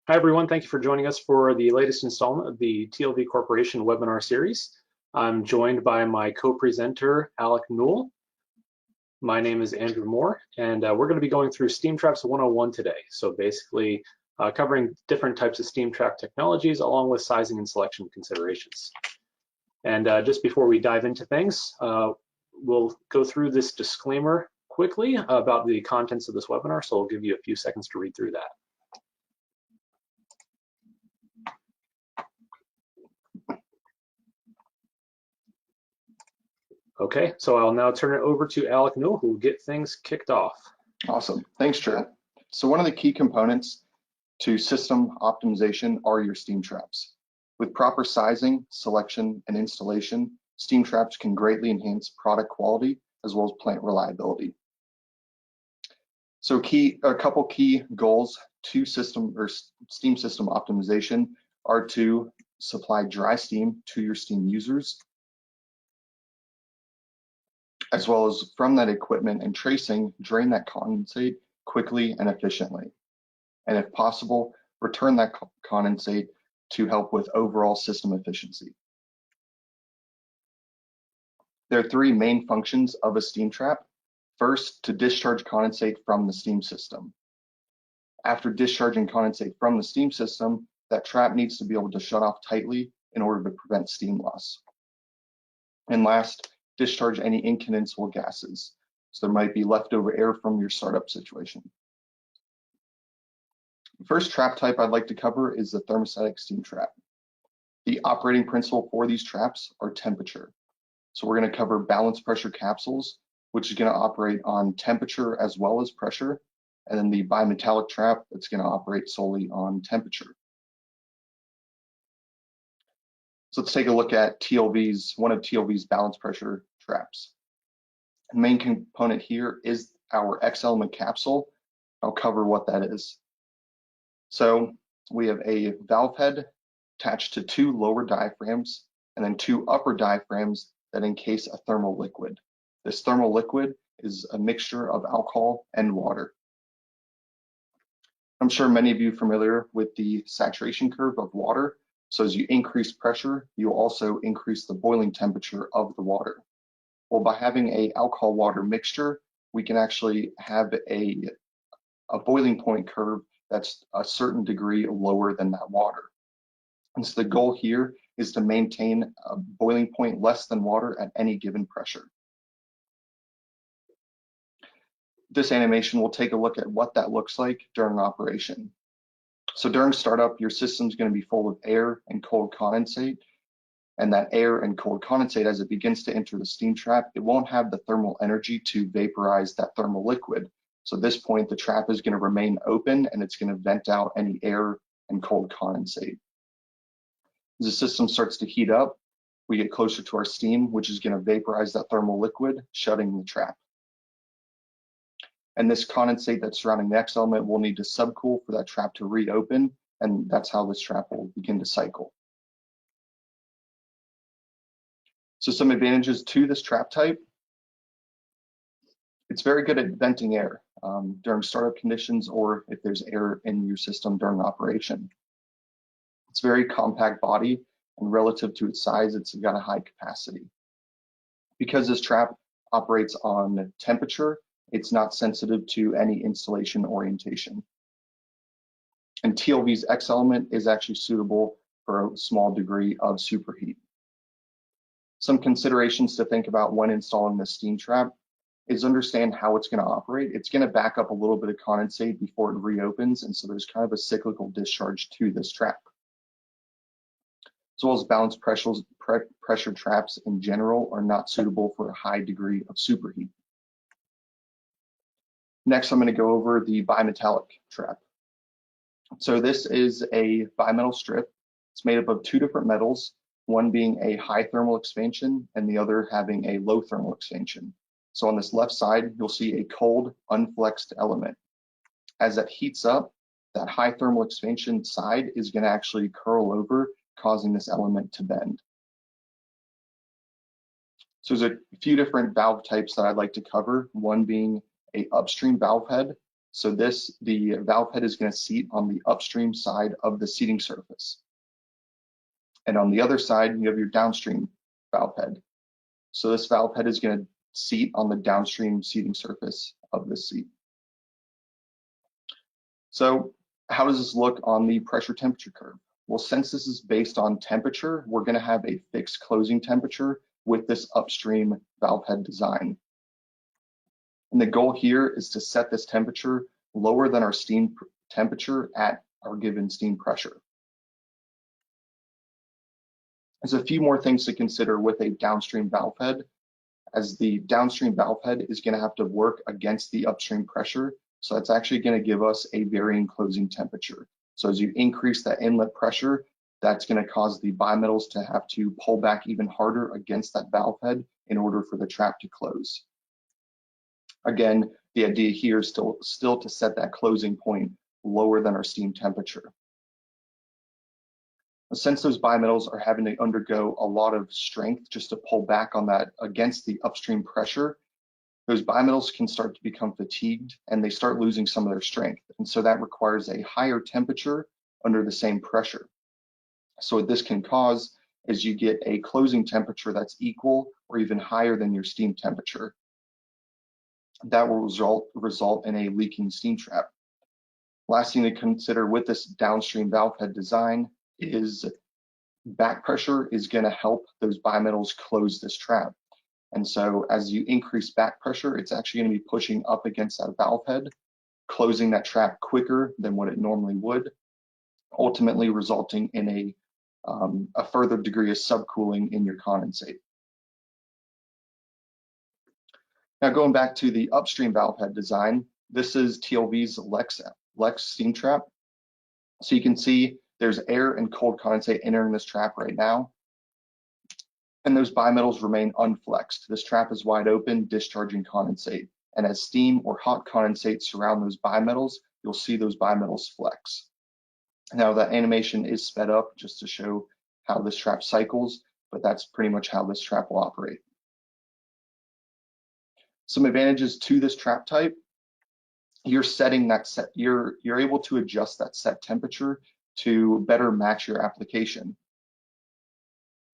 Hi, everyone. Thank you for joining us for the latest installment of the TLV Corporation webinar series. I'm joined by my co-presenter, Alec Newell. My name is Andrew Moore, and we're going to be going through Steam Traps 101 today. So basically covering different types of steam trap technologies along with sizing and selection considerations. And just before we dive into things, we'll go through this disclaimer quickly about the contents of this webinar. So I'll give you a few seconds to read through that. Okay, so I'll now turn it over to Alec Newell, who will get things kicked off. Awesome, thanks, Trent. So one of the key components to system optimization are your steam traps. With proper sizing, selection, and installation, steam traps can greatly enhance product quality as well as plant reliability. So a couple key goals to system or steam system optimization are to supply dry steam to your steam users, as well as from that equipment and tracing, drain that condensate quickly and efficiently. And if possible, return that condensate to help with overall system efficiency. There are three main functions of a steam trap. First, to discharge condensate from the steam system. After discharging condensate from the steam system, that trap needs to be able to shut off tightly in order to prevent steam loss. And last, discharge any incondensable gases. So there might be leftover air from your startup situation. The first trap type I'd like to cover is the thermostatic steam trap. The operating principle for these traps are temperature. So we're going to cover balance pressure capsules, which is going to operate on temperature as well as pressure, and then the bimetallic trap that's going to operate solely on temperature. So let's take a look at one of TLV's balance pressure traps. The main component here is our X element capsule. I'll cover what that is. So we have a valve head attached to two lower diaphragms and then two upper diaphragms that encase a thermal liquid. This thermal liquid is a mixture of alcohol and water. I'm sure many of you are familiar with the saturation curve of water. So as you increase pressure, you'll also increase the boiling temperature of the water. Well, by having a alcohol water mixture, we can actually have a boiling point curve that's a certain degree lower than that water. And so the goal here is to maintain a boiling point less than water at any given pressure. This animation will take a look at what that looks like during operation. So during startup, your system is going to be full of air and cold condensate. And that air and cold condensate, as it begins to enter the steam trap, it won't have the thermal energy to vaporize that thermal liquid. So at this point, the trap is going to remain open and it's going to vent out any air and cold condensate. As the system starts to heat up, we get closer to our steam, which is going to vaporize that thermal liquid, shutting the trap. And this condensate that's surrounding the X element will need to subcool for that trap to reopen, and that's how this trap will begin to cycle. So some advantages to this trap type. It's very good at venting air during startup conditions or if there's air in your system during operation. It's very compact body, and relative to its size, it's got a high capacity. Because this trap operates on temperature, it's not sensitive to any installation orientation. And TLV's X element is actually suitable for a small degree of superheat. Some considerations to think about when installing the steam trap is understand how it's going to operate. It's going to back up a little bit of condensate before it reopens, and so there's kind of a cyclical discharge to this trap. As well as balance pressure traps in general are not suitable for a high degree of superheat. Next, I'm going to go over the bimetallic trap. So this is a bimetal strip. It's made up of two different metals, one being a high thermal expansion and the other having a low thermal expansion. So on this left side, you'll see a cold, unflexed element. As that heats up, that high thermal expansion side is going to actually curl over, causing this element to bend. So there's a few different valve types that I'd like to cover, one being a upstream valve head. So the valve head is going to seat on the upstream side of the seating surface. And on the other side, you have your downstream valve head. So this valve head is going to seat on the downstream seating surface of the seat. So how does this look on the pressure temperature curve? Well, since this is based on temperature, we're going to have a fixed closing temperature with this upstream valve head design. And the goal here is to set this temperature lower than our steam temperature at our given steam pressure. There's a few more things to consider with a downstream valve head, as the downstream valve head is going to have to work against the upstream pressure. So that's actually going to give us a varying closing temperature. So as you increase that inlet pressure, that's going to cause the bimetals to have to pull back even harder against that valve head in order for the trap to close. Again, the idea here is still to set that closing point lower than our steam temperature. Since those bimetals are having to undergo a lot of strength just to pull back on that against the upstream pressure, those bimetals can start to become fatigued and they start losing some of their strength. And so that requires a higher temperature under the same pressure. So what this can cause is you get a closing temperature that's equal or even higher than your steam temperature. That will result in a leaking steam trap. Last thing to consider with this downstream valve head design is back pressure is going to help those bimetals close this trap. And so as you increase back pressure, it's actually going to be pushing up against that valve head, closing that trap quicker than what it normally would, ultimately resulting in a further degree of subcooling in your condensate. Now going back to the upstream valve head design, this is TLV's Lex steam trap. So you can see there's air and cold condensate entering this trap right now, and those bimetals remain unflexed. This trap is wide open, discharging condensate. And as steam or hot condensate surround those bimetals, you'll see those bimetals flex. Now that animation is sped up just to show how this trap cycles, but that's pretty much how this trap will operate. Some advantages to this trap type: you're setting that set, you're able to adjust that set temperature to better match your application.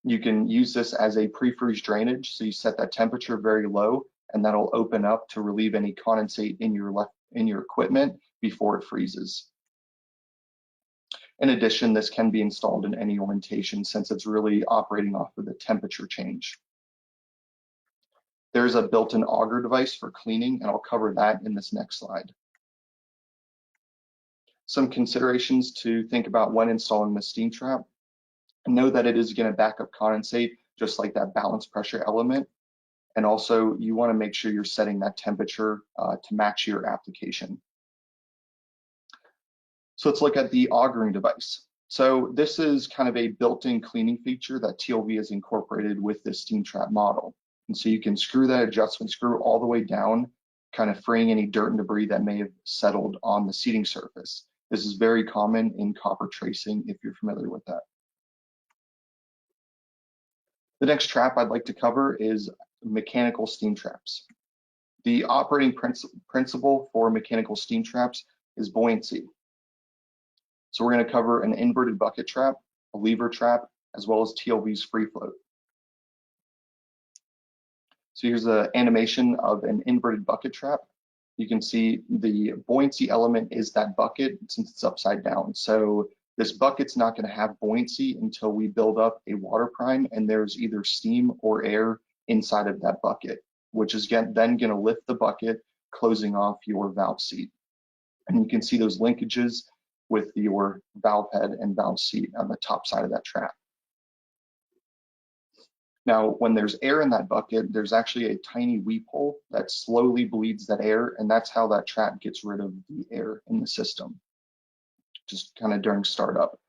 You can use this as a pre-freeze drainage, so you set that temperature very low, and that'll open up to relieve any condensate in your equipment before it freezes. In addition, this can be installed in any orientation since it's really operating off of the temperature change. There's a built-in auger device for cleaning, and I'll cover that in this next slide. Some considerations to think about when installing the steam trap: know that it is going to back up condensate just like that balance pressure element. And also you want to make sure you're setting that temperature to match your application. So let's look at the augering device. So this is kind of a built-in cleaning feature that TLV has incorporated with this steam trap model. And so you can screw that adjustment screw all the way down, kind of freeing any dirt and debris that may have settled on the seating surface. This is very common in copper tracing if you're familiar with that. The next trap I'd like to cover is mechanical steam traps. The operating principle for mechanical steam traps is buoyancy. So we're going to cover an inverted bucket trap, a lever trap, as well as TLV's free float. So here's an animation of an inverted bucket trap. You can see the buoyancy element is that bucket since it's upside down. So this bucket's not going to have buoyancy until we build up a water prime and there's either steam or air inside of that bucket, which is then going to lift the bucket, closing off your valve seat. And you can see those linkages with your valve head and valve seat on the top side of that trap. Now, when there's air in that bucket, there's actually a tiny weep hole that slowly bleeds that air, and that's how that trap gets rid of the air in the system, just kind of during startup.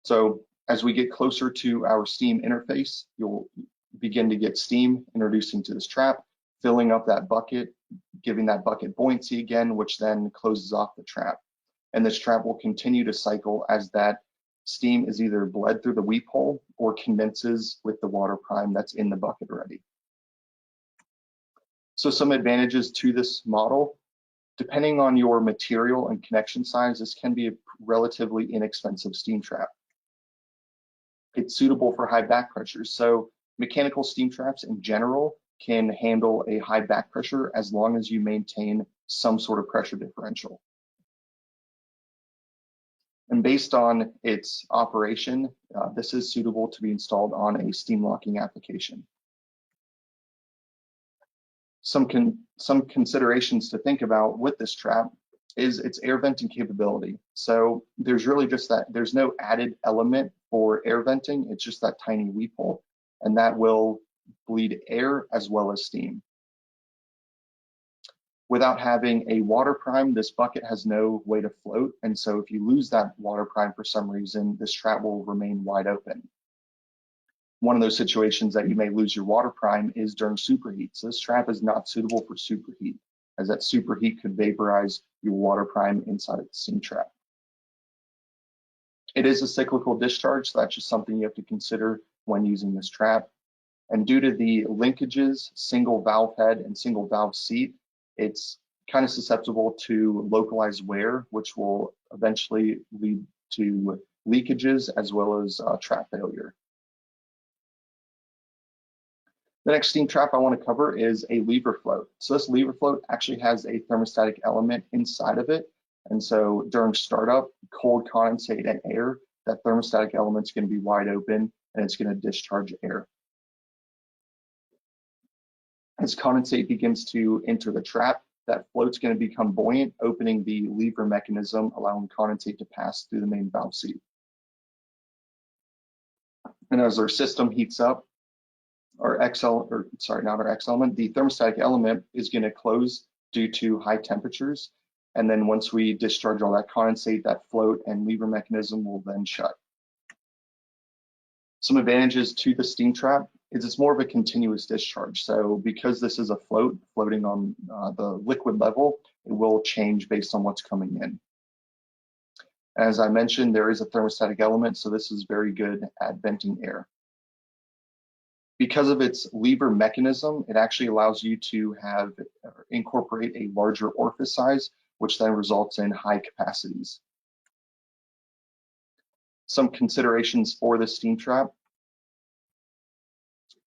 So as we get closer to our steam interface, you'll begin to get steam introducing to this trap, filling up that bucket, giving that bucket buoyancy again, which then closes off the trap. And this trap will continue to cycle as that steam is either bled through the weep hole or condenses with the water prime that's in the bucket already. So some advantages to this model: Depending on your material and connection size, this can be a relatively inexpensive steam trap. It's suitable for high back pressures. So mechanical steam traps in general can handle a high back pressure as long as you maintain some sort of pressure differential. And based on its operation, this is suitable to be installed on a steam locking application. Some considerations to think about with this trap is its air venting capability. So there's really just that, there's no added element for air venting, it's just that tiny weep hole, and that will bleed air as well as steam. Without having a water prime, this bucket has no way to float, and so if you lose that water prime for some reason, this trap will remain wide open. One of those situations that you may lose your water prime is during superheat. So this trap is not suitable for superheat, as that superheat could vaporize your water prime inside of the steam trap. It is a cyclical discharge, so that's just something you have to consider when using this trap. And due to the linkages, single valve head and single valve seat, it's kind of susceptible to localized wear, which will eventually lead to leakages as well as trap failure. The next steam trap I want to cover is a lever float. So this lever float actually has a thermostatic element inside of it. And so during startup, cold condensate and air, that thermostatic element is going to be wide open and it's going to discharge air. As condensate begins to enter the trap, that float's going to become buoyant, opening the lever mechanism, allowing condensate to pass through the main valve seat. And as our system heats up, our not our X element, the thermostatic element is going to close due to high temperatures. And then once we discharge all that condensate, that float and lever mechanism will then shut. Some advantages to the steam trap is it's more of a continuous discharge. So because this is a floating on the liquid level, it will change based on what's coming in. As I mentioned, there is a thermostatic element, so this is very good at venting air. Because of its lever mechanism, it actually allows you to incorporate a larger orifice size, which then results in high capacities. Some considerations for the steam trap.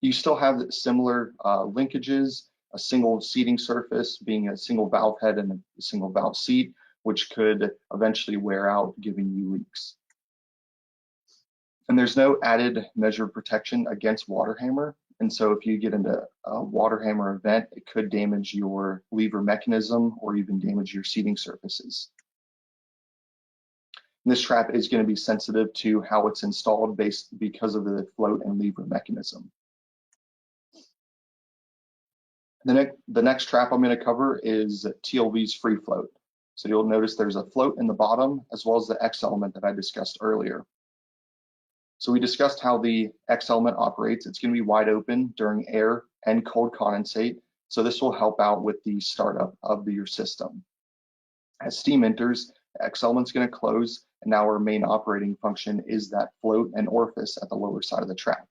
You still have similar linkages, a single seating surface being a single valve head and a single valve seat, which could eventually wear out, giving you leaks. And there's no added measure of protection against water hammer. And so if you get into a water hammer event, it could damage your lever mechanism or even damage your seating surfaces. And this trap is going to be sensitive to how it's installed because of the float and lever mechanism. The next trap I'm going to cover is TLV's free float. So you'll notice there's a float in the bottom as well as the X element that I discussed earlier. So we discussed how the X element operates. It's going to be wide open during air and cold condensate. So this will help out with the startup of your system. As steam enters, the X element's going to close, and now our main operating function is that float and orifice at the lower side of the trap.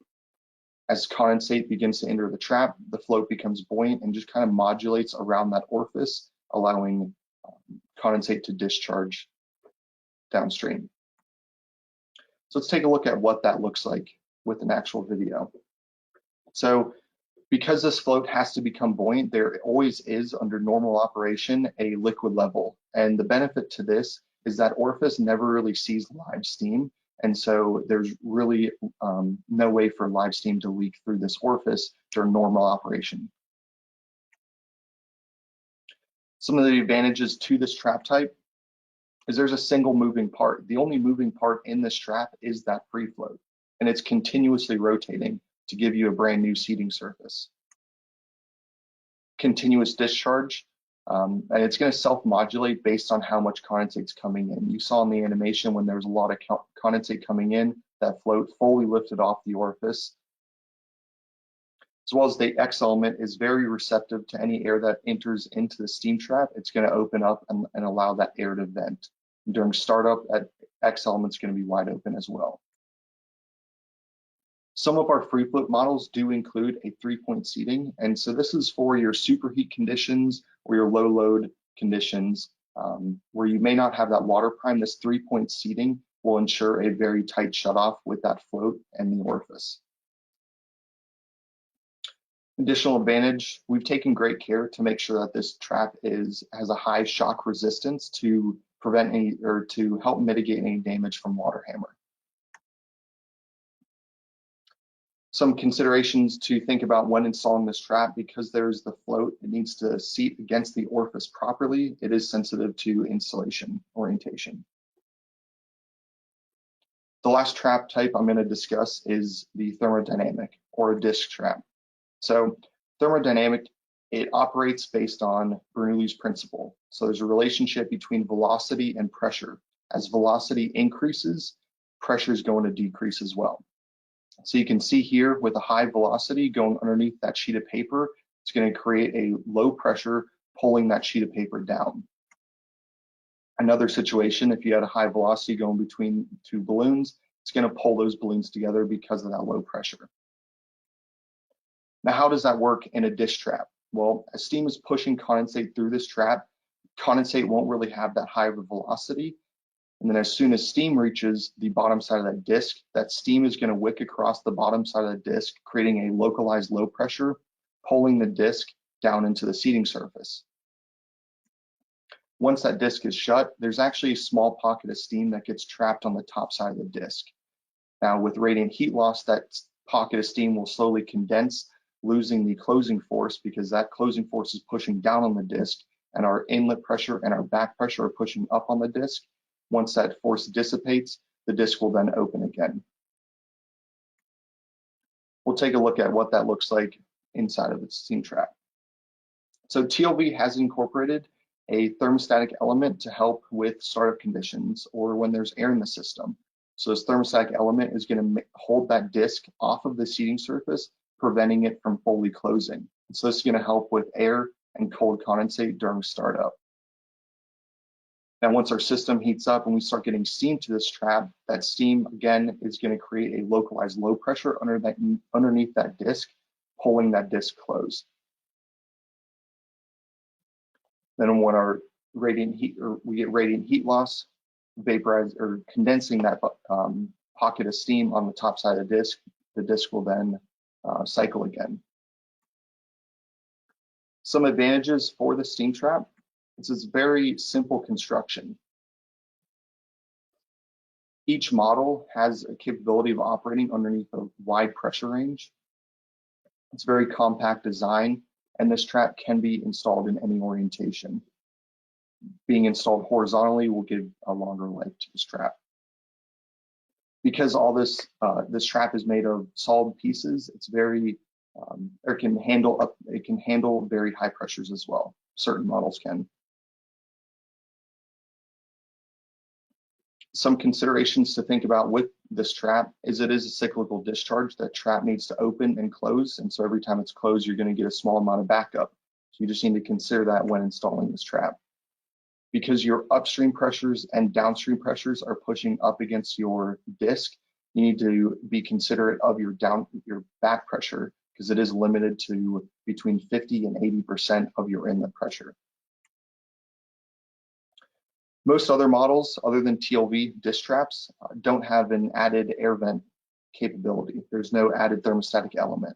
As condensate begins to enter the trap, the float becomes buoyant and just kind of modulates around that orifice, allowing condensate to discharge downstream. So let's take a look at what that looks like with an actual video. So because this float has to become buoyant, there always is, under normal operation, a liquid level. And the benefit to this is that orifice never really sees live steam. And so there's really no way for live steam to leak through this orifice during normal operation. Some of the advantages to this trap type is there's a single moving part. The only moving part in this trap is that free float, and it's continuously rotating to give you a brand new seating surface. Continuous discharge, and it's going to self-modulate based on how much condensate's coming in. You saw in the animation when there was a lot of condensate coming in, that float fully lifted off the orifice. As well as the X element is very receptive to any air that enters into the steam trap. It's going to open up and allow that air to vent. During startup, that X element's going to be wide open as well. Some of our free float models do include a 3-point seating, and so this is for your superheat conditions or your low load conditions where you may not have that water prime, this 3-point seating will ensure a very tight shutoff with that float and the orifice. Additional advantage, we've taken great care to make sure that this trap has a high shock resistance to prevent any or to help mitigate any damage from water hammer. Some considerations to think about when installing this trap: because there's the float, it needs to seat against the orifice properly. It is sensitive to installation orientation. The last trap type I'm going to discuss is the thermodynamic or a disc trap. So thermodynamic, it operates based on Bernoulli's principle. So there's a relationship between velocity and pressure. As velocity increases, pressure is going to decrease as well. So you can see here with a high velocity going underneath that sheet of paper, it's going to create a low pressure pulling that sheet of paper down. Another situation, if you had a high velocity going between two balloons, it's going to pull those balloons together because of that low pressure. Now, how does that work in a disc trap? Well, as steam is pushing condensate through this trap, condensate won't really have that high of a velocity. And then as soon as steam reaches the bottom side of that disc, that steam is going to wick across the bottom side of the disc, creating a localized low pressure, pulling the disc down into the seating surface. Once that disc is shut, there's actually a small pocket of steam that gets trapped on the top side of the disc. Now, with radiant heat loss, that pocket of steam will slowly condense, losing the closing force because that closing force is pushing down on the disc, and our inlet pressure and our back pressure are pushing up on the disc. Once that force dissipates, the disc will then open again. We'll take a look at what that looks like inside of the steam trap. So TLV has incorporated a thermostatic element to help with startup conditions or when there's air in the system. So this thermostatic element is going to hold that disc off of the seating surface, preventing it from fully closing. And so this is going to help with air and cold condensate during startup. Now, once our system heats up and we start getting steam to this trap, that steam again is going to create a localized low pressure underneath that disc, pulling that disc closed. Then when our radiant heat, or we get radiant heat loss, vaporize or condensing that pocket of steam on the top side of the disc will then cycle again. Some advantages for the steam trap. It's a very simple construction. Each model has a capability of operating underneath a wide pressure range. It's a very compact design, and this trap can be installed in any orientation. Being installed horizontally will give a longer life to this trap. Because all this trap is made of solid pieces, it's very it can handle very high pressures as well. Certain models can. Some considerations to think about with this trap is it is a cyclical discharge. That trap needs to open and close, and so every time it's closed, you're going to get a small amount of backup. So you just need to consider that when installing this trap. Because your upstream pressures and downstream pressures are pushing up against your disc, you need to be considerate of your back pressure, because it is limited to between 50 and 80% of your inlet pressure. Most other models, other than TLV disc traps, don't have an added air vent capability. There's no added thermostatic element.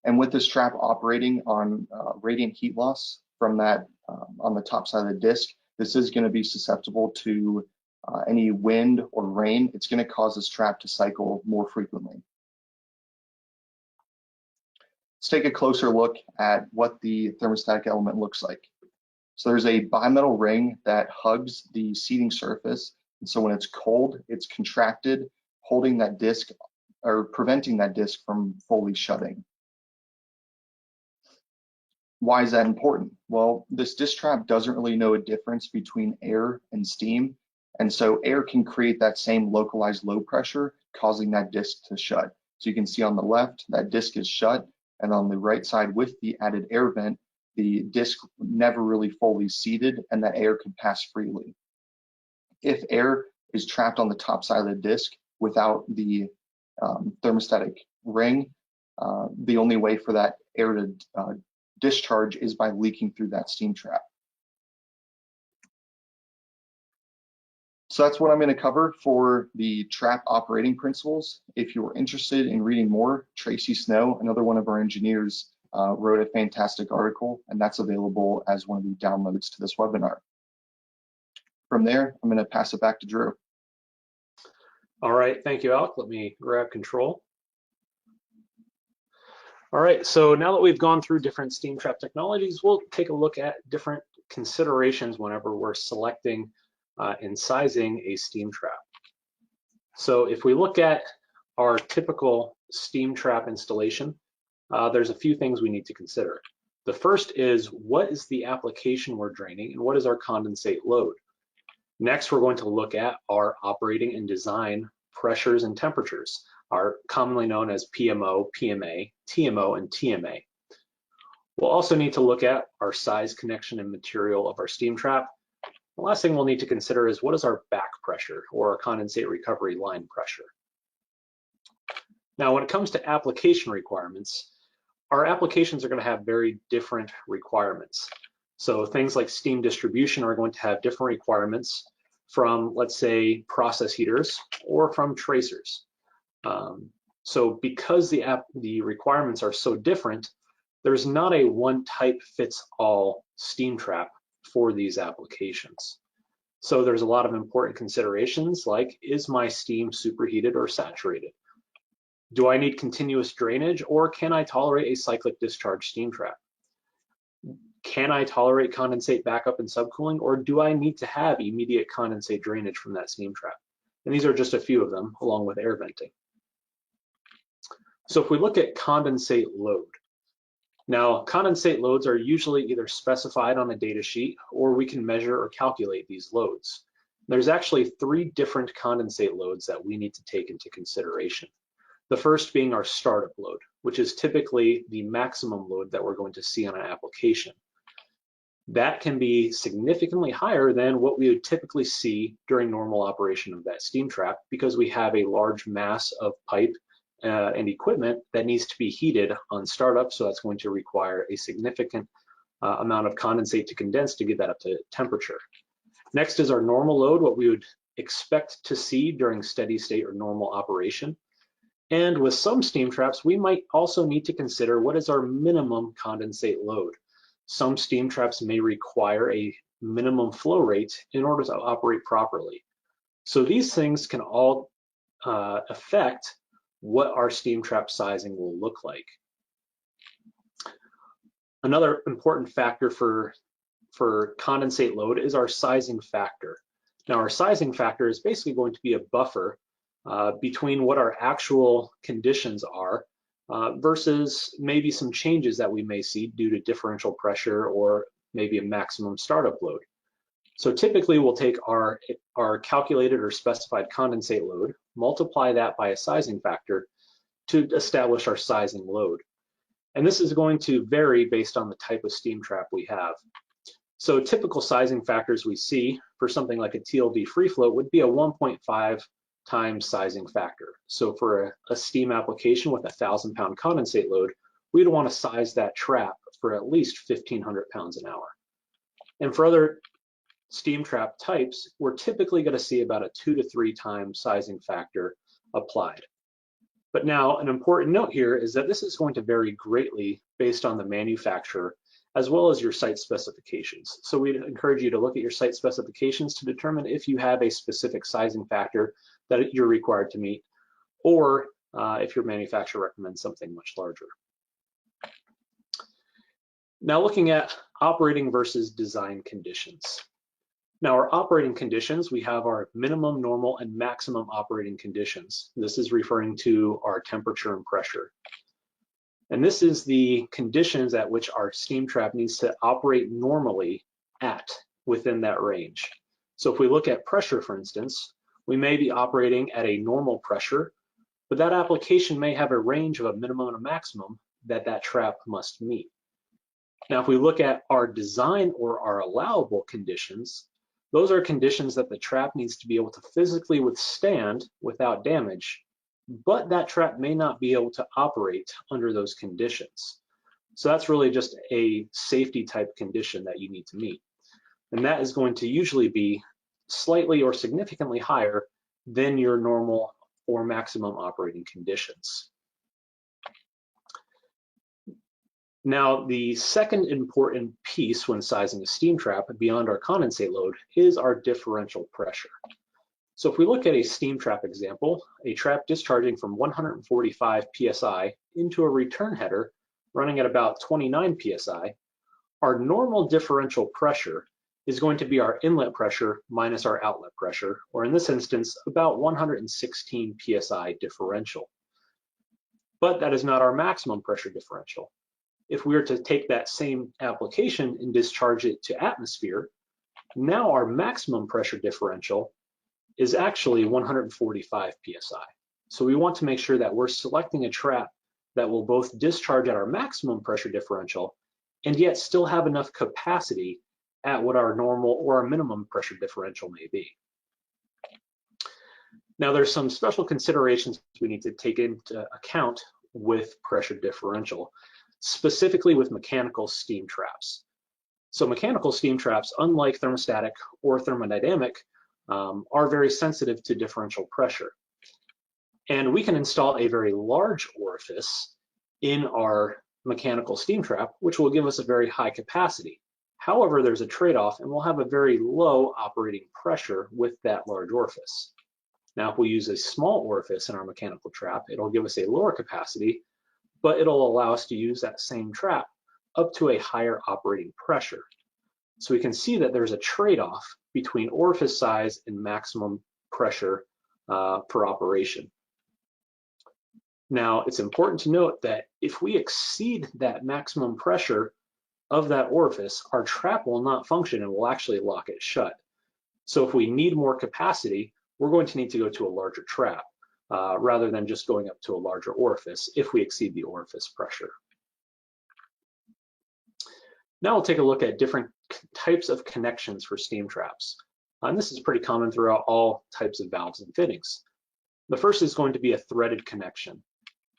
And with this trap operating on radiant heat loss from that on the top side of the disc, this is going to be susceptible to any wind or rain. It's going to cause this trap to cycle more frequently. Let's take a closer look at what the thermostatic element looks like. So there's a bimetal ring that hugs the seating surface. And so when it's cold, it's contracted, holding that disc or preventing that disc from fully shutting. Why is that important? Well, this disc trap doesn't really know a difference between air and steam. And so air can create that same localized low pressure, causing that disc to shut. So you can see on the left, that disc is shut. And on the right side with the added air vent, the disc never really fully seated and that air could pass freely. If air is trapped on the top side of the disc without the thermostatic ring, the only way for that air to discharge is by leaking through that steam trap. So that's what I'm going to cover for the trap operating principles. If you're interested in reading more, Tracy Snow, another one of our engineers, wrote a fantastic article, and that's available as one of the downloads to this webinar. From there, I'm going to pass it back to Drew. All right, thank you, Alec. Let me grab control. All right, so now that we've gone through different steam trap technologies, we'll take a look at different considerations whenever we're selecting and sizing a steam trap. So if we look at our typical steam trap installation, there's a few things we need to consider. The first is, what is the application we're draining and what is our condensate load? Next, we're going to look at our operating and design pressures and temperatures, are commonly known as PMO, PMA, TMO, and TMA. We'll also need to look at our size, connection, and material of our steam trap. The last thing we'll need to consider is, what is our back pressure or our condensate recovery line pressure? Now, when it comes to application requirements, our applications are going to have very different requirements. So things like steam distribution are going to have different requirements from, let's say, process heaters or from tracers. So because the requirements are so different, there's not a one type fits all steam trap for these applications. So there's a lot of important considerations, like, is my steam superheated or saturated? Do I need continuous drainage, or can I tolerate a cyclic discharge steam trap? Can I tolerate condensate backup and subcooling, or do I need to have immediate condensate drainage from that steam trap? And these are just a few of them, along with air venting. So if we look at condensate load, now condensate loads are usually either specified on a data sheet, or we can measure or calculate these loads. There's actually 3 different condensate loads that we need to take into consideration. The first being our startup load, which is typically the maximum load that we're going to see on an application. That can be significantly higher than what we would typically see during normal operation of that steam trap, because we have a large mass of pipe and equipment that needs to be heated on startup, so that's going to require a significant amount of condensate to condense to get that up to temperature. Next is our normal load, what we would expect to see during steady state or normal operation. And with some steam traps, we might also need to consider, what is our minimum condensate load? Some steam traps may require a minimum flow rate in order to operate properly. So these things can all affect what our steam trap sizing will look like. Another important factor for condensate load is our sizing factor. Now, our sizing factor is basically going to be a buffer between what our actual conditions are versus maybe some changes that we may see due to differential pressure or maybe a maximum startup load. So typically we'll take our calculated or specified condensate load, multiply that by a sizing factor to establish our sizing load. And this is going to vary based on the type of steam trap we have. So typical sizing factors we see for something like a TLV free float would be a 1.5 times sizing factor. So for a steam application with a 1,000-pound condensate load, we'd want to size that trap for at least 1,500 pounds an hour. And for other steam trap types, we're typically going to see about a 2 to 3 times sizing factor applied. But now, an important note here is that this is going to vary greatly based on the manufacturer as well as your site specifications. So we'd encourage you to look at your site specifications to determine if you have a specific sizing factor that you're required to meet, or if your manufacturer recommends something much larger. Now, looking at operating versus design conditions. Now, our operating conditions, we have our minimum, normal, and maximum operating conditions. This is referring to our temperature and pressure. And this is the conditions at which our steam trap needs to operate normally at within that range. So if we look at pressure, for instance, we may be operating at a normal pressure, but that application may have a range of a minimum and a maximum that that trap must meet. Now, if we look at our design or our allowable conditions, those are conditions that the trap needs to be able to physically withstand without damage, but that trap may not be able to operate under those conditions. So that's really just a safety type condition that you need to meet. And that is going to usually be slightly or significantly higher than your normal or maximum operating conditions. Now, the second important piece when sizing a steam trap beyond our condensate load is our differential pressure. So if we look at a steam trap example, a trap discharging from 145 psi into a return header running at about 29 psi, our normal differential pressure is going to be our inlet pressure minus our outlet pressure, or in this instance, about 116 psi differential. But that is not our maximum pressure differential. If we were to take that same application and discharge it to atmosphere, now our maximum pressure differential is actually 145 psi. So we want to make sure that we're selecting a trap that will both discharge at our maximum pressure differential and yet still have enough capacity at what our normal or our minimum pressure differential may be. Now there's some special considerations we need to take into account with pressure differential, specifically with mechanical steam traps. So mechanical steam traps, unlike thermostatic or thermodynamic, are very sensitive to differential pressure. And we can install a very large orifice in our mechanical steam trap, which will give us a very high capacity. However, there's a trade-off, and we'll have a very low operating pressure with that large orifice. Now, if we use a small orifice in our mechanical trap, it'll give us a lower capacity, but it'll allow us to use that same trap up to a higher operating pressure. So we can see that there's a trade-off between orifice size and maximum pressure per operation. Now, it's important to note that if we exceed that maximum pressure of that orifice, our trap will not function and will actually lock it shut. So if we need more capacity, we're going to need to go to a larger trap rather than just going up to a larger orifice if we exceed the orifice pressure. Now we'll take a look at different types of connections for steam traps. And this is pretty common throughout all types of valves and fittings. The first is going to be a threaded connection.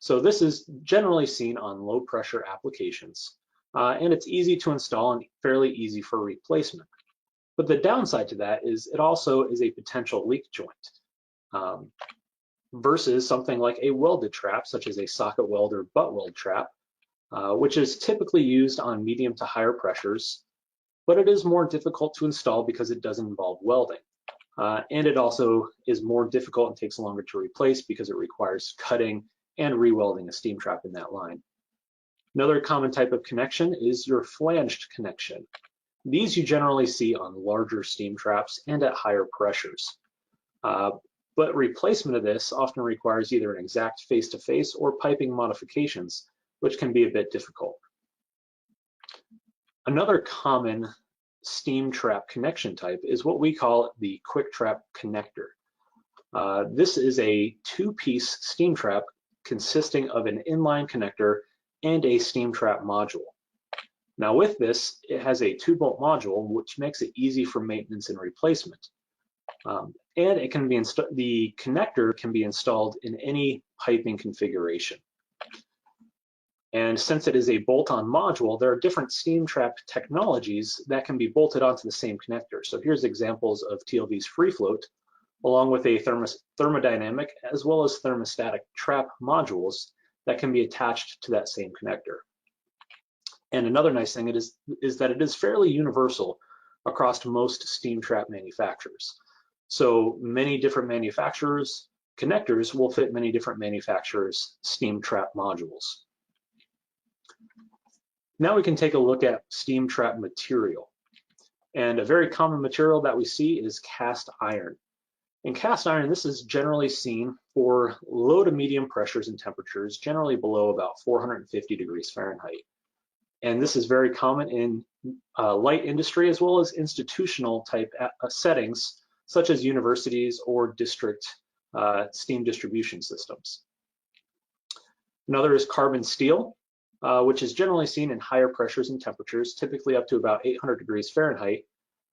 So this is generally seen on low pressure applications, and it's easy to install and fairly easy for replacement. But the downside to that is it also is a potential leak joint versus something like a welded trap, such as a socket weld or butt weld trap, which is typically used on medium to higher pressures, but it is more difficult to install because it doesn't involve welding. And it also is more difficult and takes longer to replace because it requires cutting and re-welding a steam trap in that line. Another common type of connection is your flanged connection. These you generally see on larger steam traps and at higher pressures. But replacement of this often requires either an exact face-to-face or piping modifications, which can be a bit difficult. Another common steam trap connection type is what we call the quick trap connector. This is a two-piece steam trap consisting of an inline connector and a steam trap module. Now with this, it has a 2-bolt module, which makes it easy for maintenance and replacement. And it can be the connector can be installed in any piping configuration. And since it is a bolt-on module, there are different steam trap technologies that can be bolted onto the same connector. So here's examples of TLV's free float, along with a thermodynamic as well as thermostatic trap modules that can be attached to that same connector. And another nice thing is that it is fairly universal across most steam trap manufacturers. So many different manufacturers' connectors will fit many different manufacturers' steam trap modules. Now we can take a look at steam trap material. And a very common material that we see is cast iron. In cast iron, this is generally seen for low to medium pressures and temperatures, generally below about 450 degrees Fahrenheit. And this is very common in light industry as well as institutional type settings, such as universities or district steam distribution systems. Another is carbon steel, which is generally seen in higher pressures and temperatures, typically up to about 800 degrees Fahrenheit.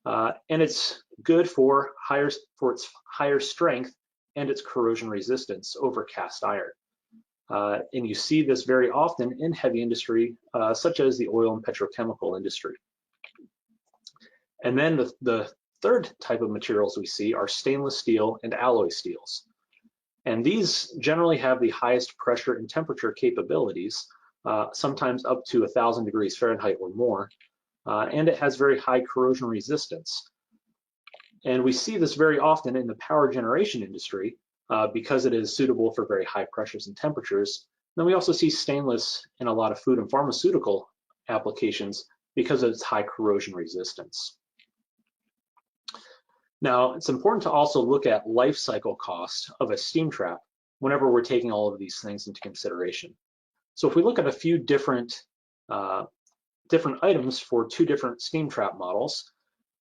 And it's good for its higher strength and its corrosion resistance over cast iron. And you see this very often in heavy industry, such as the oil and petrochemical industry. And then the third type of materials we see are stainless steel and alloy steels. And these generally have the highest pressure and temperature capabilities, sometimes up to 1,000 degrees Fahrenheit or more, and it has very high corrosion resistance. And we see this very often in the power generation industry because it is suitable for very high pressures and temperatures. Then we also see stainless in a lot of food and pharmaceutical applications because of its high corrosion resistance. Now, it's important to also look at life cycle cost of a steam trap whenever we're taking all of these things into consideration. So if we look at a few different items for two different steam trap models,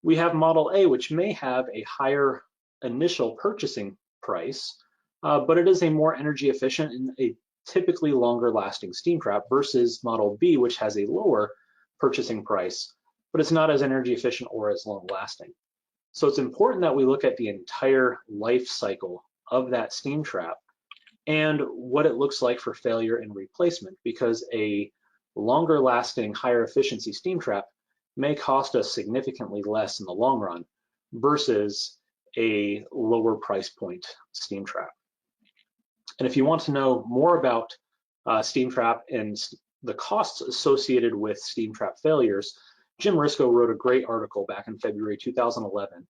we have model A, which may have a higher initial purchasing price, but it is a more energy efficient and a typically longer lasting steam trap versus model B, which has a lower purchasing price, but it's not as energy efficient or as long lasting. So it's important that we look at the entire life cycle of that steam trap and what it looks like for failure and replacement, because a longer lasting, higher efficiency steam trap may cost us significantly less in the long run versus a lower price point steam trap. And if you want to know more about steam trap and the costs associated with steam trap failures, Jim Risco wrote a great article back in February 2011,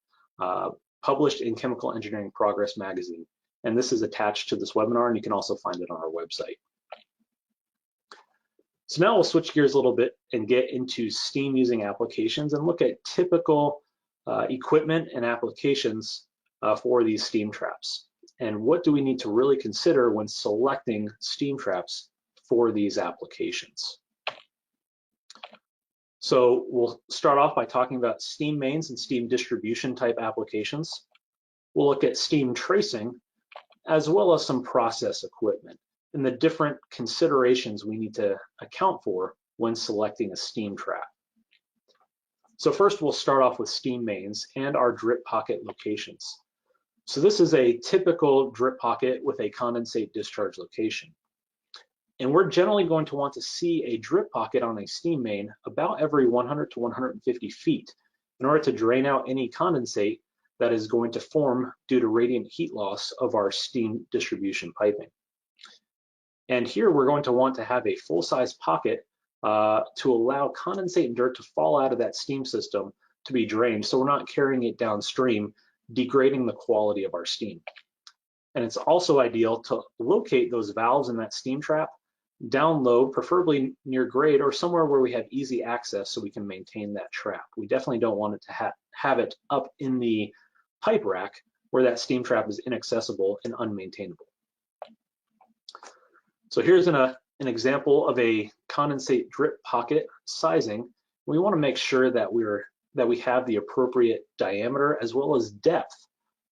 published in Chemical Engineering Progress magazine. And this is attached to this webinar, and you can also find it on our website. So now we'll switch gears a little bit and get into steam using applications and look at typical equipment and applications for these steam traps. And what do we need to really consider when selecting steam traps for these applications? So we'll start off by talking about steam mains and steam distribution type applications. We'll look at steam tracing, as well as some process equipment and the different considerations we need to account for when selecting a steam trap. So first we'll start off with steam mains and our drip pocket locations. So this is a typical drip pocket with a condensate discharge location. And we're generally going to want to see a drip pocket on a steam main about every 100 to 150 feet in order to drain out any condensate that is going to form due to radiant heat loss of our steam distribution piping. And here we're going to want to have a full-size pocket to allow condensate and dirt to fall out of that steam system to be drained, so we're not carrying it downstream, degrading the quality of our steam. And it's also ideal to locate those valves in that steam trap down low, preferably near grade or somewhere where we have easy access so we can maintain that trap. We definitely don't want it to have it up in the pipe rack where that steam trap is inaccessible and unmaintainable. So here's an example of a condensate drip pocket sizing. We want to make sure that we have the appropriate diameter as well as depth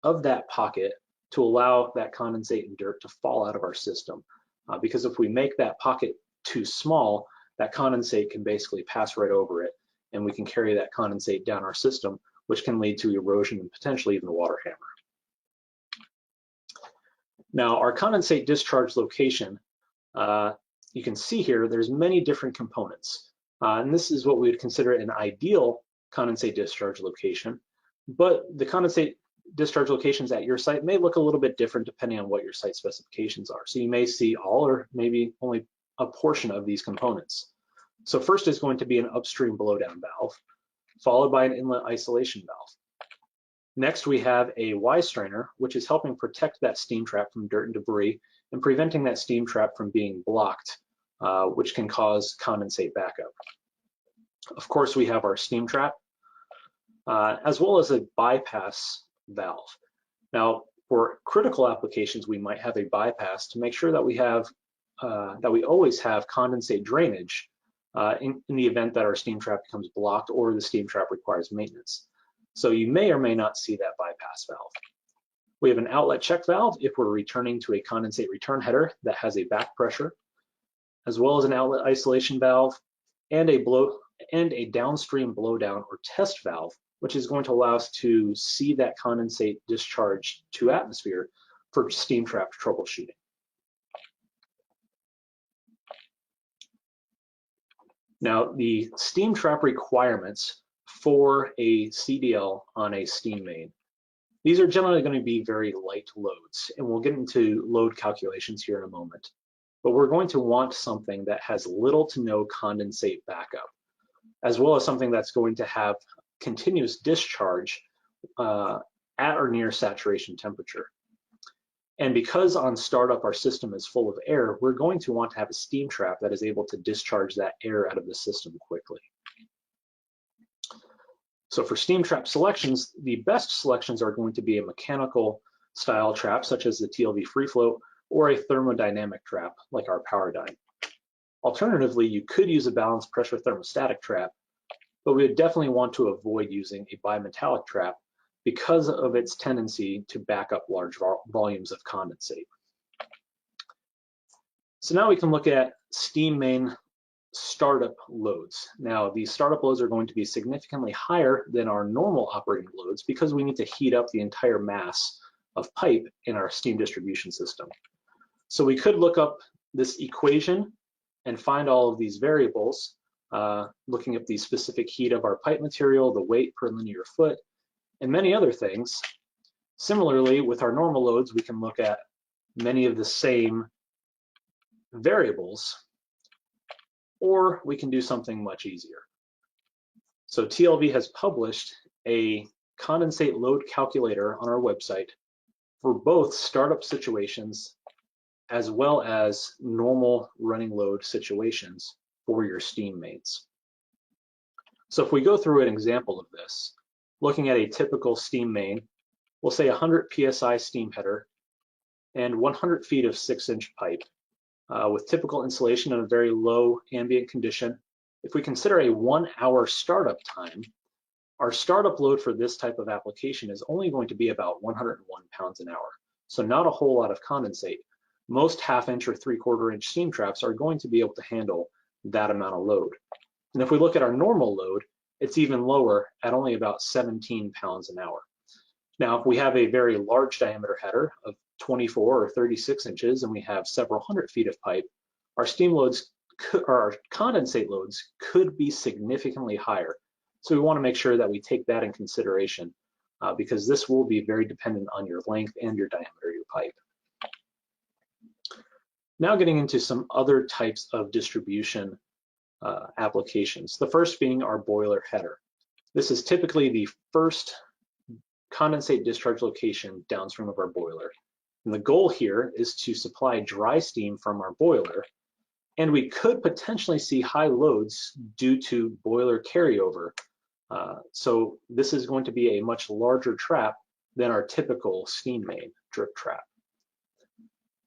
of that pocket to allow that condensate and dirt to fall out of our system. Because if we make that pocket too small, that condensate can basically pass right over it, and we can carry that condensate down our system, which can lead to erosion and potentially even a water hammer. Now, our condensate discharge location, you can see here, there's many different components. And this is what we would consider an ideal condensate discharge location, but the condensate discharge locations at your site may look a little bit different depending on what your site specifications are. So you may see all or maybe only a portion of these components. So first is going to be an upstream blowdown valve, followed by an inlet isolation valve. Next, we have a Y strainer, which is helping protect that steam trap from dirt and debris and preventing that steam trap from being blocked, which can cause condensate backup. Of course, we have our steam trap, as well as a bypass valve. Now, for critical applications, we might have a bypass to make sure that we have we always have condensate drainage in the event that our steam trap becomes blocked or the steam trap requires maintenance. So you may or may not see that bypass valve. We have an outlet check valve if we're returning to a condensate return header that has a back pressure, as well as an outlet isolation valve and a downstream blowdown or test valve, which is going to allow us to see that condensate discharge to atmosphere for steam trap troubleshooting. Now, the steam trap requirements for a CDL on a steam main, these are generally going to be very light loads, and we'll get into load calculations here in a moment. But we're going to want something that has little to no condensate backup, as well as something that's going to have continuous discharge at or near saturation temperature. And because on startup our system is full of air, we're going to want to have a steam trap that is able to discharge that air out of the system quickly. So for steam trap selections, the best selections are going to be a mechanical style trap, such as the TLV free float, or a thermodynamic trap, like our Powerdyne. Alternatively, you could use a balanced pressure thermostatic trap, but we would definitely want to avoid using a bimetallic trap because of its tendency to back up large volumes of condensate. So now we can look at steam main startup loads. Now, these startup loads are going to be significantly higher than our normal operating loads because we need to heat up the entire mass of pipe in our steam distribution system. So we could look up this equation and find all of these variables, looking at the specific heat of our pipe material, the weight per linear foot, and many other things. Similarly, with our normal loads, we can look at many of the same variables, or we can do something much easier. So TLV has published a condensate load calculator on our website for both startup situations as well as normal running load situations for your steam mains. So if we go through an example of this, looking at a typical steam main, we'll say 100 PSI steam header and 100 feet of 6-inch pipe with typical insulation and a very low ambient condition. If we consider a 1-hour startup time, our startup load for this type of application is only going to be about 101 pounds an hour. So not a whole lot of condensate. Most 1/2-inch or 3/4-inch steam traps are going to be able to handle that amount of load. And if we look at our normal load, it's even lower at only about 17 pounds an hour. Now, if we have a very large diameter header of 24 or 36 inches and we have several hundred feet of pipe, our steam loads, or our condensate loads, could be significantly higher. So we want to make sure that we take that in consideration because this will be very dependent on your length and your diameter of your pipe. Now getting into some other types of distribution applications. The first being our boiler header. This is typically the first condensate discharge location downstream of our boiler. And the goal here is to supply dry steam from our boiler, and we could potentially see high loads due to boiler carryover. So this is going to be a much larger trap than our typical steam main drip trap.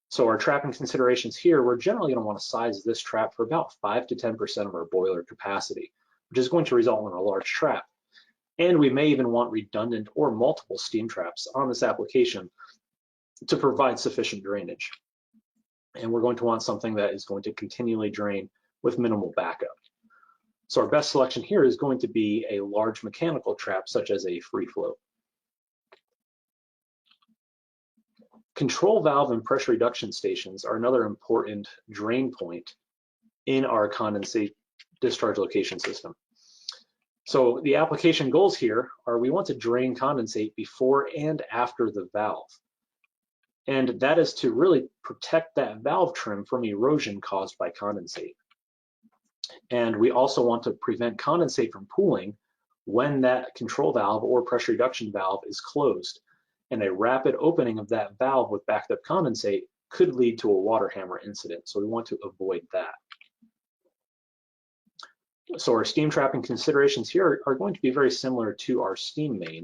So our trapping considerations here, we're generally going to want to size this trap for about 5 to 10% of our boiler capacity, which is going to result in a large trap. And we may even want redundant or multiple steam traps on this application to provide sufficient drainage. And we're going to want something that is going to continually drain with minimal backup. So our best selection here is going to be a large mechanical trap, such as a free float. Control valve and pressure reduction stations are another important drain point in our condensate discharge location system. So the application goals here are we want to drain condensate before and after the valve. And that is to really protect that valve trim from erosion caused by condensate. And we also want to prevent condensate from pooling when that control valve or pressure reduction valve is closed. And a rapid opening of that valve with backed up condensate could lead to a water hammer incident. So we want to avoid that. So our steam trapping considerations here are going to be very similar to our steam main,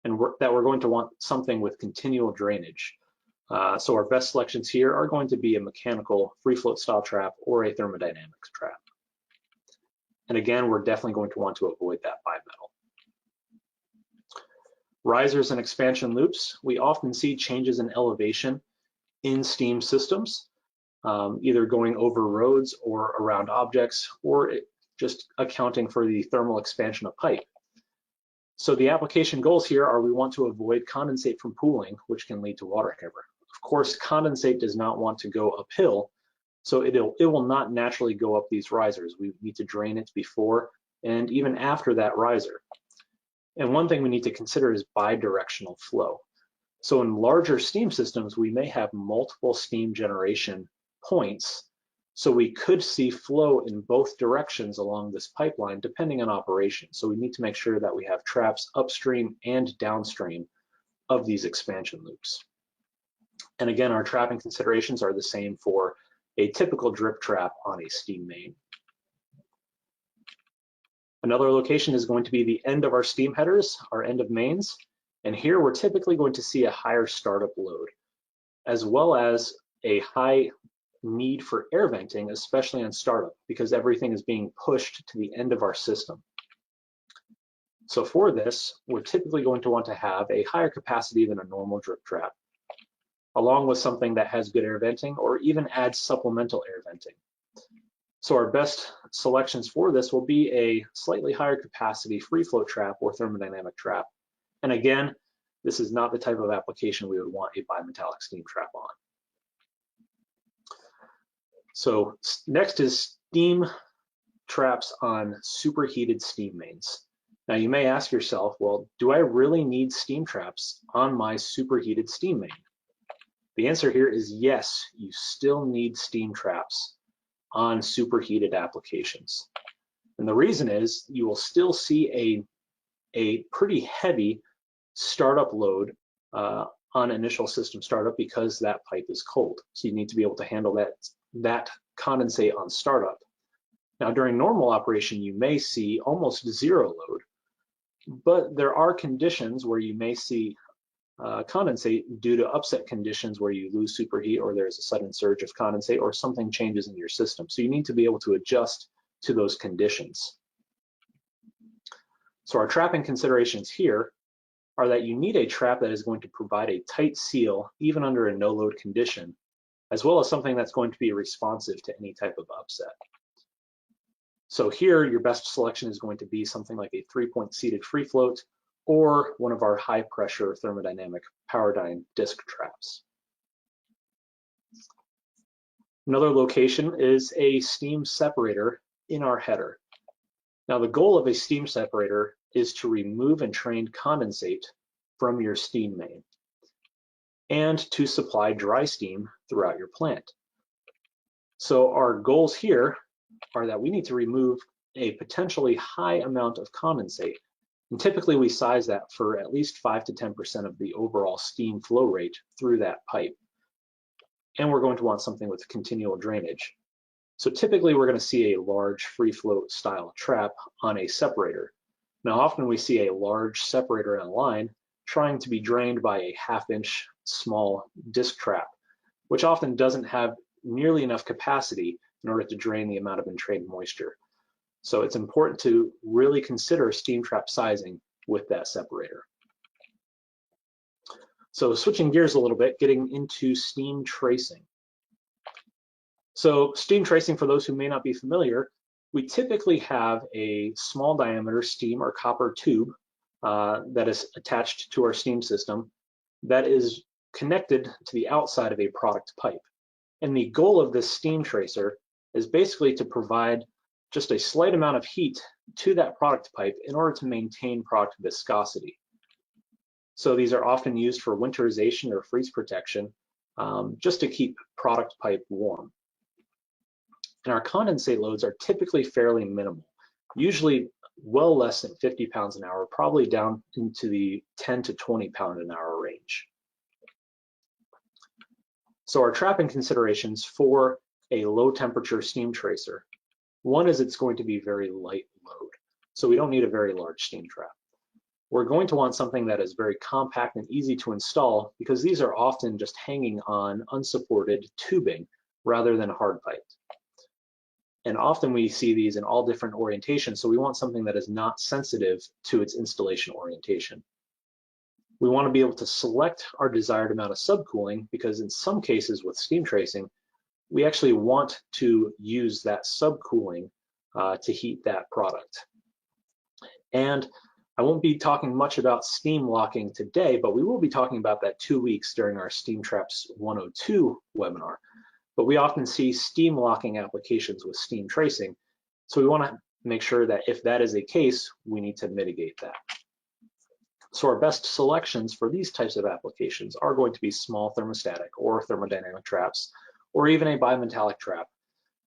and we're going to want something with continual drainage. So our best selections here are going to be a mechanical free float style trap or a thermodynamic trap. And again, we're definitely going to want to avoid that bimetal. Risers and expansion loops, we often see changes in elevation in steam systems, either going over roads or around objects, or just accounting for the thermal expansion of pipe. So the application goals here are we want to avoid condensate from pooling, which can lead to water hammer. Of course, condensate does not want to go uphill, So it will not naturally go up these risers. We need to drain it before and even after that riser. And one thing we need to consider is bidirectional flow. So in larger steam systems, we may have multiple steam generation points. So we could see flow in both directions along this pipeline depending on operation. So we need to make sure that we have traps upstream and downstream of these expansion loops. And again, our trapping considerations are the same for a typical drip trap on a steam main. Another location is going to be the end of our steam headers, our end of mains. And here we're typically going to see a higher startup load, as well as a high need for air venting, especially on startup, because everything is being pushed to the end of our system. So for this, we're typically going to want to have a higher capacity than a normal drip trap, along with something that has good air venting or even adds supplemental air venting. So our best selections for this will be a slightly higher capacity free float trap or thermodynamic trap. And again, this is not the type of application we would want a bimetallic steam trap on. So next is steam traps on superheated steam mains. Now you may ask yourself, well, do I really need steam traps on my superheated steam main? The answer here is yes, you still need steam traps on superheated applications. And the reason is you will still see a pretty heavy startup load on initial system startup because that pipe is cold. So you need to be able to handle that condensate on startup. Now during normal operation, you may see almost zero load, but there are conditions where you may see condensate due to upset conditions where you lose superheat or there's a sudden surge of condensate or something changes in your system. So you need to be able to adjust to those conditions. So our trapping considerations here are that you need a trap that is going to provide a tight seal even under a no load condition, as well as something that's going to be responsive to any type of upset. So here your best selection is going to be something like a 3-point seated free float or one of our high pressure thermodynamic Powerdyne disc traps. Another location is a steam separator in our header. Now the goal of a steam separator is to remove entrained condensate from your steam main and to supply dry steam throughout your plant. So our goals here are that we need to remove a potentially high amount of condensate. And typically we size that for at least 5 to 10% of the overall steam flow rate through that pipe. And we're going to want something with continual drainage. So typically we're going to see a large free float style trap on a separator. Now often we see a large separator in a line trying to be drained by a 1/2 inch small disc trap, which often doesn't have nearly enough capacity in order to drain the amount of entrained moisture. So it's important to really consider steam trap sizing with that separator. So switching gears a little bit, getting into steam tracing. So steam tracing, for those who may not be familiar, we typically have a small diameter steam or copper tube that is attached to our steam system that is connected to the outside of a product pipe. And the goal of this steam tracer is basically to provide just a slight amount of heat to that product pipe in order to maintain product viscosity. So these are often used for winterization or freeze protection, just to keep product pipe warm. And our condensate loads are typically fairly minimal, usually well less than 50 pounds an hour, probably down into the 10 to 20 pound an hour range. So our trapping considerations for a low temperature steam tracer. One is it's going to be very light load, so we don't need a very large steam trap. We're going to want something that is very compact and easy to install because these are often just hanging on unsupported tubing rather than hard piped. And often we see these in all different orientations, so we want something that is not sensitive to its installation orientation. We want to be able to select our desired amount of subcooling because in some cases with steam tracing, we actually want to use that subcooling to heat that product. And I won't be talking much about steam locking today, but we will be talking about that 2 weeks during our Steam Traps 102 webinar. but we often see steam locking applications with steam tracing. So we want to make sure that if that is the case, we need to mitigate that. So our best selections for these types of applications are going to be small thermostatic or thermodynamic traps, or even a bimetallic trap,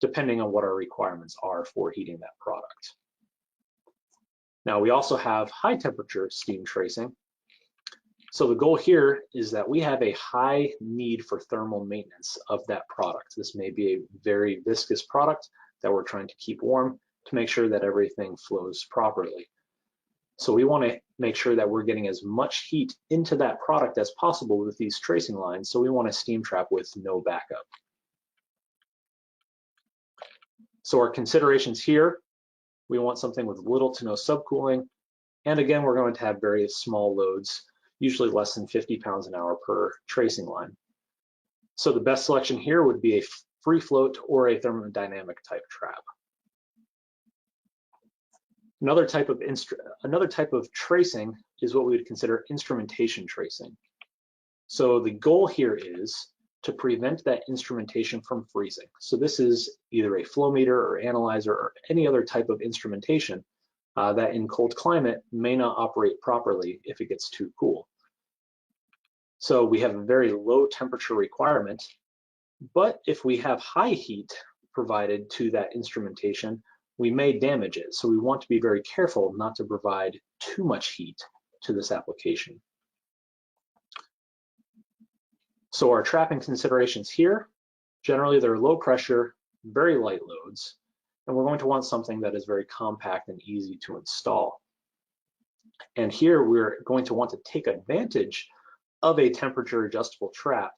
depending on what our requirements are for heating that product. Now we also have high temperature steam tracing. So the goal here is that we have a high need for thermal maintenance of that product. This may be a very viscous product that we're trying to keep warm to make sure that everything flows properly. So we want to make sure that we're getting as much heat into that product as possible with these tracing lines. So we want a steam trap with no backup. So our considerations here, we want something with little to no subcooling. And again, we're going to have very small loads, usually less than 50 pounds an hour per tracing line. So the best selection here would be a free float or a thermodynamic type trap. Another type of tracing is what we would consider instrumentation tracing. So the goal here is to prevent that instrumentation from freezing. So this is either a flow meter or analyzer or any other type of instrumentation that in cold climate may not operate properly if it gets too cool. So we have a very low temperature requirement, but if we have high heat provided to that instrumentation, we may damage it. So we want to be very careful not to provide too much heat to this application. So our trapping considerations here, generally they're low pressure, very light loads, and we're going to want something that is very compact and easy to install. And here we're going to want to take advantage of a temperature adjustable trap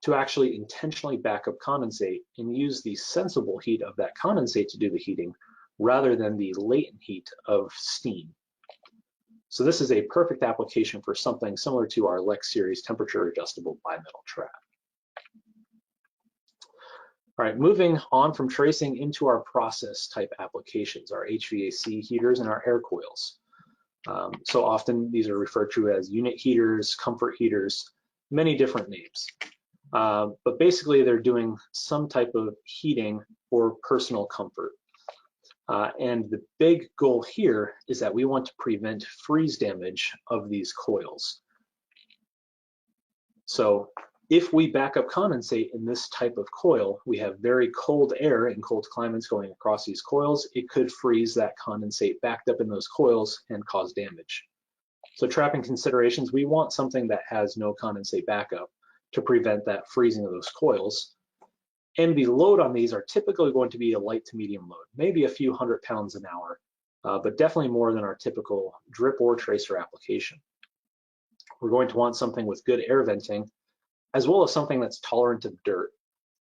to actually intentionally back up condensate and use the sensible heat of that condensate to do the heating rather than the latent heat of steam. So this is a perfect application for something similar to our Lex series temperature adjustable bimetal trap. All right, moving on from tracing into our process type applications, our HVAC heaters and our air coils. So often these are referred to as unit heaters, comfort heaters, many different names. But basically they're doing some type of heating for personal comfort. And the big goal here is that we want to prevent freeze damage of these coils. So if we back up condensate in this type of coil, we have very cold air in cold climates going across these coils. It could freeze that condensate backed up in those coils and cause damage. So trapping considerations, we want something that has no condensate backup to prevent that freezing of those coils. And the load on these are typically going to be a light to medium load, maybe a few 100 pounds an hour, but definitely more than our typical drip or tracer application. We're going to want something with good air venting, as well as something that's tolerant of dirt.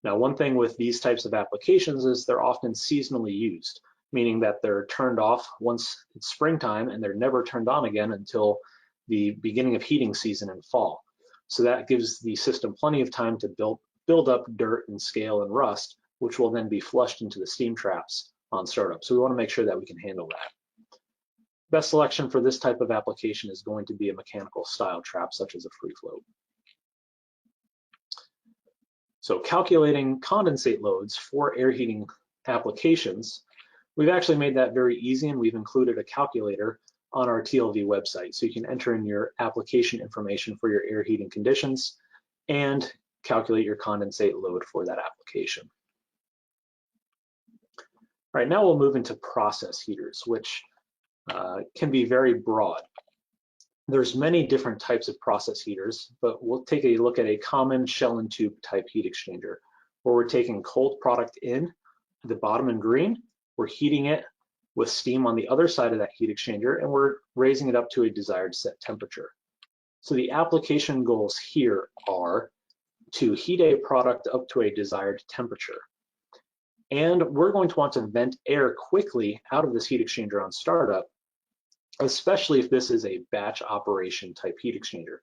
Now, one thing with these types of applications is they're often seasonally used, meaning that they're turned off once it's springtime and they're never turned on again until the beginning of heating season in fall. So that gives the system plenty of time to build up dirt and scale and rust, which will then be flushed into the steam traps on startup. So we want to make sure that we can handle that. Best selection for this type of application is going to be a mechanical style trap, such as a free float. So calculating condensate loads for air heating applications, we've actually made that very easy, and we've included a calculator on our TLV website. So you can enter in your application information for your air heating conditions and calculate your condensate load for that application. All right, now we'll move into process heaters, which can be very broad. There's many different types of process heaters, but we'll take a look at a common shell and tube type heat exchanger, where we're taking cold product in the bottom in green, we're heating it with steam on the other side of that heat exchanger, and we're raising it up to a desired set temperature. So the application goals here are to heat a product up to a desired temperature. And we're going to want to vent air quickly out of this heat exchanger on startup, especially if this is a batch operation type heat exchanger.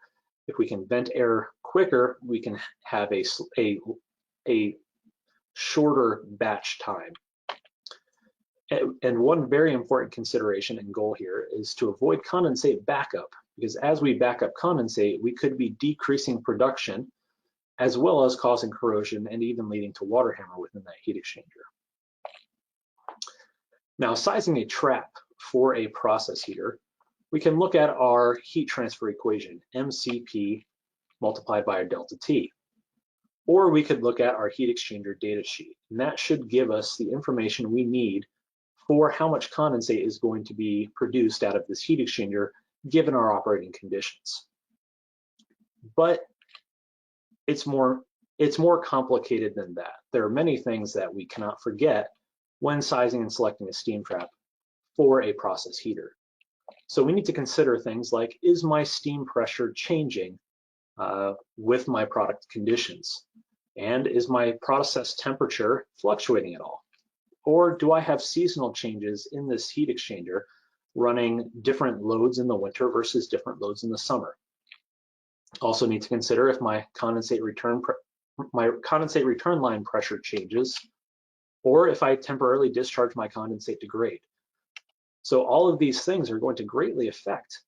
If we can vent air quicker, we can have a shorter batch time. And one very important consideration and goal here is to avoid condensate backup, because as we back up condensate, we could be decreasing production as well as causing corrosion and even leading to water hammer within that heat exchanger. Now, sizing a trap for a process heater, we can look at our heat transfer equation, MCP multiplied by our delta T. Or we could look at our heat exchanger data sheet, and that should give us the information we need for how much condensate is going to be produced out of this heat exchanger given our operating conditions. But it's more complicated than that. There are many things that we cannot forget when sizing and selecting a steam trap for a process heater. So we need to consider things like, is my steam pressure changing with my product conditions? And is my process temperature fluctuating at all? Or do I have seasonal changes in this heat exchanger running different loads in the winter versus different loads in the summer? Also need to consider if my condensate return line pressure changes, or if I temporarily discharge my condensate to grade. So all of these things are going to greatly affect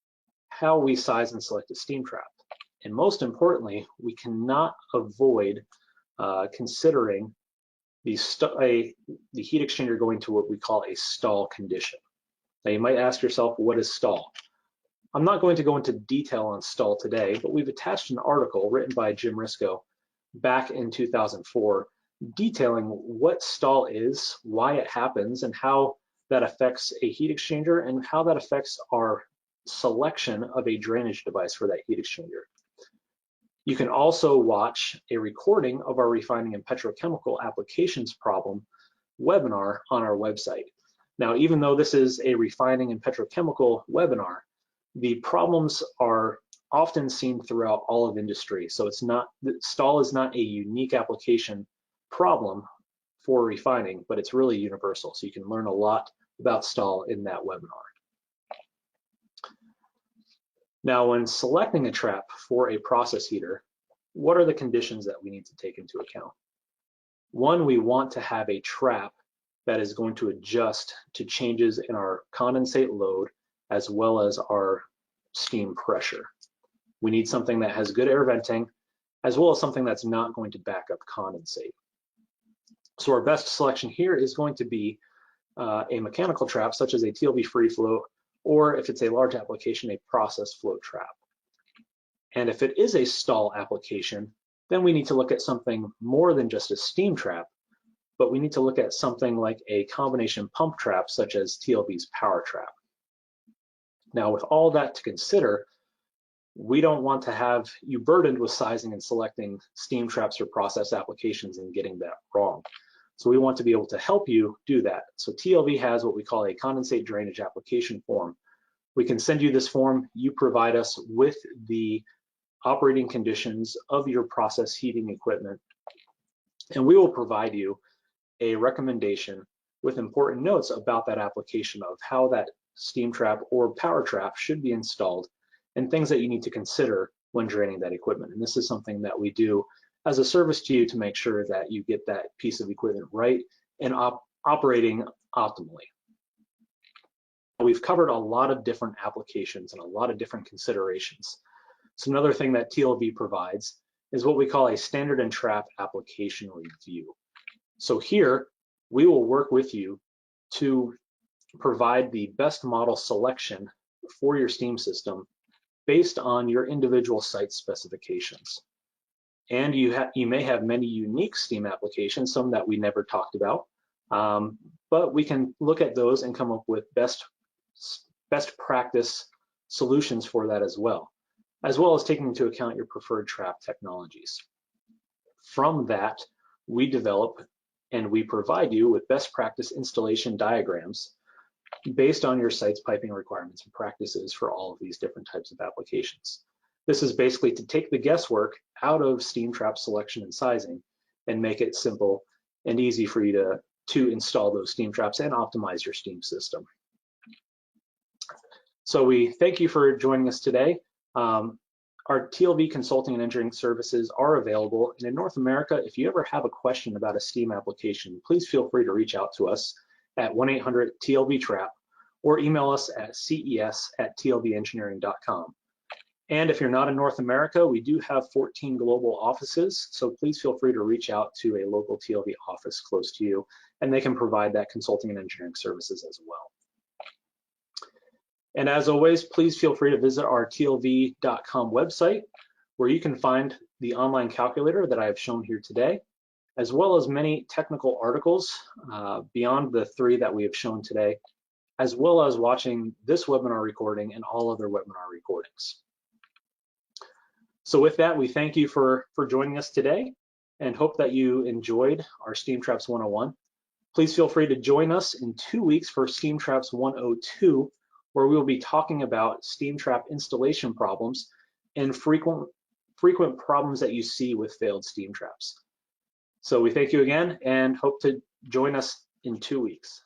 how we size and select a steam trap. And most importantly, we cannot avoid considering the heat exchanger going to what we call a stall condition. Now you might ask yourself, what is stall? I'm not going to go into detail on stall today, but we've attached an article written by Jim Risco back in 2004 detailing what stall is, why it happens, and how that affects a heat exchanger and how that affects our selection of a drainage device for that heat exchanger. You can also watch a recording of our refining and petrochemical applications problem webinar on our website. Now, even though this is a refining and petrochemical webinar, the problems are often seen throughout all of industry. So stall is not a unique application problem for refining, but it's really universal. So you can learn a lot about stall in that webinar. Now, when selecting a trap for a process heater, what are the conditions that we need to take into account? One, we want to have a trap that is going to adjust to changes in our condensate load as well as our steam pressure. We need something that has good air venting as well as something that's not going to back up condensate. So our best selection here is going to be a mechanical trap such as a TLV free flow, or if it's a large application, a process flow trap. And if it is a stall application, then we need to look at something more than just a steam trap, but we need to look at something like a combination pump trap such as TLV's power trap. Now, with all that to consider, we don't want to have you burdened with sizing and selecting steam traps or process applications and getting that wrong. So we want to be able to help you do that. So TLV has what we call a condensate drainage application form. We can send you this form. You provide us with the operating conditions of your process heating equipment, and we will provide you a recommendation with important notes about that application of how that steam trap or power trap should be installed and things that you need to consider when draining that equipment. And this is something that we do as a service to you to make sure that you get that piece of equipment right and operating optimally. We've covered a lot of different applications and a lot of different considerations. So another thing that TLV provides is what we call a standard and trap application review. So here, we will work with you to provide the best model selection for your steam system based on your individual site specifications. And you may have many unique steam applications, some that we never talked about, but we can look at those and come up with best practice solutions for that as well as taking into account your preferred trap technologies. From that, we develop and we provide you with best practice installation diagrams based on your site's piping requirements and practices for all of these different types of applications. This is basically to take the guesswork out of steam trap selection and sizing and make it simple and easy for you to install those steam traps and optimize your steam system. So we thank you for joining us today. Our TLV consulting and engineering services are available. And in North America, if you ever have a question about a steam application, please feel free to reach out to us at 1-800-TLV-TRAP or email us at ces@tlvengineering.com. And if you're not in North America, we do have 14 global offices, so please feel free to reach out to a local TLV office close to you, and they can provide that consulting and engineering services as well. And as always, please feel free to visit our tlv.com website, where you can find the online calculator that I have shown here today, as well as many technical articles beyond the 3 that we have shown today, as well as watching this webinar recording and all other webinar recordings. So with that, we thank you for joining us today and hope that you enjoyed our Steam Traps 101. Please feel free to join us in 2 weeks for Steam Traps 102, where we will be talking about Steam Trap installation problems and frequent problems that you see with failed Steam Traps. So we thank you again and hope to join us in 2 weeks.